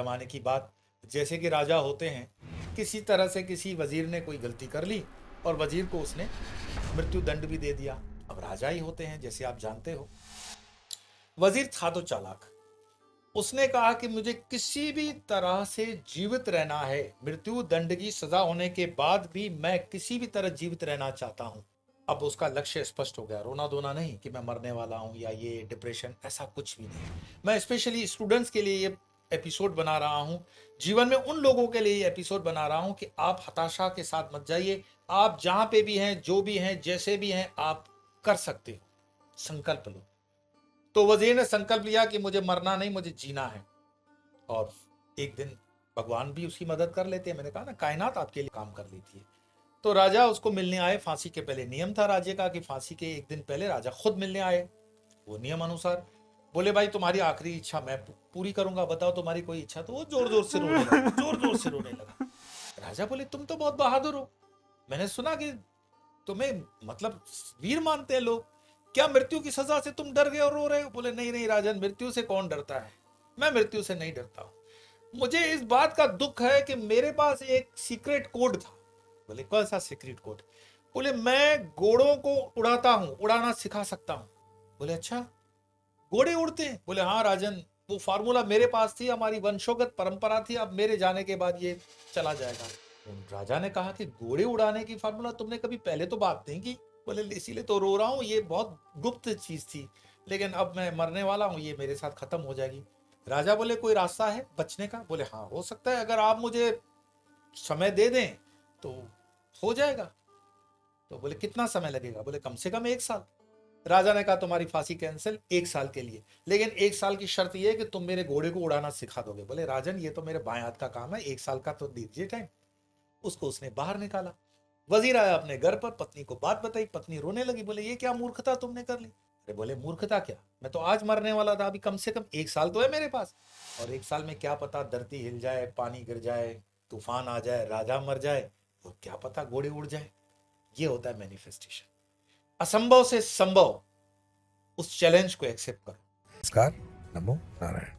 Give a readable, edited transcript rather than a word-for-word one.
जमाने की बात, जैसे कि राजा होते हैं, किसी तरह से किसी वजीर ने कोई गलती कर ली और वजीर को उसने मृत्यु दंड भी दे दिया। अब राजा ही होते हैं, जैसे आप जानते हो। वजीर था तो चालाक, उसने कहा कि मुझे किसी भी तरह से जीवित रहना है, मृत्यु दंड की सजा होने के बाद भी मैं किसी भी तरह जीवित रहना चाहता हूं। अब उसका लक्ष्य स्पष्ट हो गया, रोना धोना नहीं कि मैं मरने वाला हूं या ये डिप्रेशन, ऐसा कुछ भी नहीं। मैं स्पेशली स्टूडेंट्स के लिए ये एपिसोड बना रहा हूं, जीवन में उन लोगों के लिए ये एपिसोड बना रहा हूं कि आप हताशा के साथ मत जाइए। आप जहां पे भी हैं, जो भी हैं, जैसे भी हैं, आप कर सकते हो। संकल्प लो। तो वजीर ने संकल्प लिया कि मुझे मरना नहीं, मुझे जीना है। और एक दिन भगवान भी उसकी मदद कर लेते हैं। मैंने कहा ना, कायनात आपके लिए काम कर लेती है। तो राजा उसको मिलने आए फांसी के पहले। नियम था राज्य का कि फांसी के एक दिन पहले राजा खुद मिलने आए। वो नियम अनुसार बोले, भाई तुम्हारी आखिरी इच्छा मैं पूरी करूंगा, बताओ तुम्हारी कोई इच्छा। तो वो जोर जोर से रोने लगा, जोर जोर से रोने लगा। राजा बोले, तुम तो बहुत बहादुर हो, मैंने सुना कि तुम्हें मतलब वीर मानते हैं लोग, क्या मृत्यु की सजा से तुम डर गए और रो रहे हो? बोले, नहीं नहीं राजन, मृत्यु से कौन डरता है, मैं मृत्यु से नहीं डरता हूं। मुझे इस बात का दुख है कि मेरे पास एक सीक्रेट कोड था। बोले, कौन सा सीक्रेट कोड? बोले, मैं घोड़ों को उड़ाता हूं, उड़ाना सिखा सकता हूं। बोले, अच्छा घोड़े उड़ते हैं? बोले, हाँ राजन, वो फार्मूला मेरे पास थी, हमारी वंशोगत परंपरा थी, अब मेरे जाने के बाद ये चला जाएगा। राजा ने कहा कि घोड़े उड़ाने की फार्मूला तुमने कभी पहले तो बात नहीं की। बोले, इसीलिए तो रो रहा हूँ, ये बहुत गुप्त चीज थी, लेकिन अब मैं मरने वाला हूँ, ये मेरे साथ खत्म हो जाएगी। राजा बोले, कोई रास्ता है बचने का? बोले, हाँ हो सकता है, अगर आप मुझे समय दे दें तो हो जाएगा। तो बोले, कितना समय लगेगा? बोले, कम से कम 1 साल। राजा ने कहा, तुम्हारी फांसी कैंसिल 1 साल के लिए, लेकिन 1 साल की शर्त यह है कि तुम मेरे घोड़े को उड़ाना सिखा दोगे। बोले, राजन ये तो मेरे बाएं हाथ का काम है, 1 साल का तो दीजिए टाइम। उसको उसने बाहर निकाला। वजीर आया अपने घर पर, पत्नी को बात बताई, पत्नी रोने लगी। बोले, ये क्या मूर्खता तुमने कर ली? अरे बोले, मूर्खता क्या, मैं तो आज मरने वाला था, अभी कम से कम 1 साल तो है मेरे पास, और 1 साल में क्या पता धरती हिल जाए, पानी गिर जाए, तूफान आ जाए, राजा मर जाए, और क्या पता घोड़े उड़ जाए। ये होता है मैनिफेस्टेशन। असंभव से संभव, उस चैलेंज को एक्सेप्ट करो। नमस्कार। नमो नारायण।